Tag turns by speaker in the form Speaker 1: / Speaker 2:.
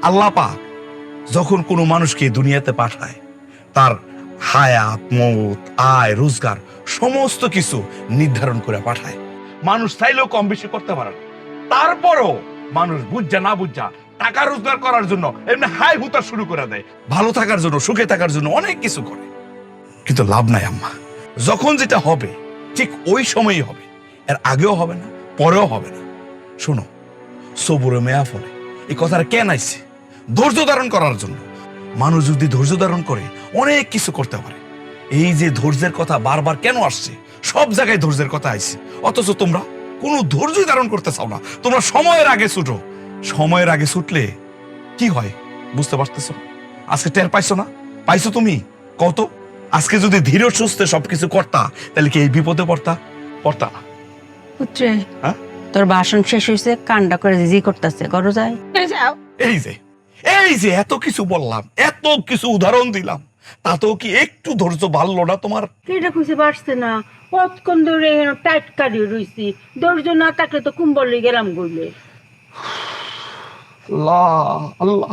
Speaker 1: আল্লাহ পাক যখন কোনো মানুষকে দুনিয়াতে পাঠায়, তার হায়াত, মৌত, আয়, রোজগার সমস্ত কিছু নির্ধারণ করে পাঠায়। মানুষ চাইলেও কম বেশি করতে পারে না। তারপরও মানুষ বুঝা না বুঝা টাকা রোজগার করার জন্য এমনি হাই হুতা শুরু করে দেয়। ভালো থাকার জন্য, সুখে থাকার জন্য অনেক কিছু করে, কিন্তু লাভ নাই আম্মা। যখন যেটা হবে ঠিক ওই সময়ই হবে, এর আগেও হবে না, পরেও হবে না। শোনো, সবুরে মেয়া ফলে এই কথাটা কেন আইছে? ধৈর্য ধারণ করার জন্য। মানুষ যদি ধৈর্য ধারণ করে অনেক কিছু করতে পারে। এই যে ধৈর্যের কথা বারবার কেন আসছে, সব জায়গায় ধৈর্যের কথা আইছে, অথচ তোমরা কোনো ধৈর্য ধারণ করতে চাও না। তোমরা সময়ের আগে ছুটো। সময়ের আগে ছুটলে কি হয় বুঝতে পারতেছো? আজকে টের পাইছো না? পাইছো তুমি? কত আজকে যদি ধীর সুস্থে সবকিছু করতা, তাহলে কি এই বিপদে পড়তা না?
Speaker 2: পুত্রে,
Speaker 1: হ্যাঁ,
Speaker 2: তোর ভাষণ শেষ হয়েছে, কান্ডা করে জিজি করতেছে, করো যায়।
Speaker 1: এই যে এই যে এত কিছু বললাম, এত কিছু উদাহরণ দিলাম, তাতেও কি একটু ধৈর্য বাড়লো না তোমার?
Speaker 3: এটা খুঁজে পারছে না, কতক্ষণ ধরে টাইট কাটিয়ে রইছি, ধৈর্য না থাকলে তো কুম্বলে গেলাম গলে।
Speaker 1: আল্লাহ আল্লাহ।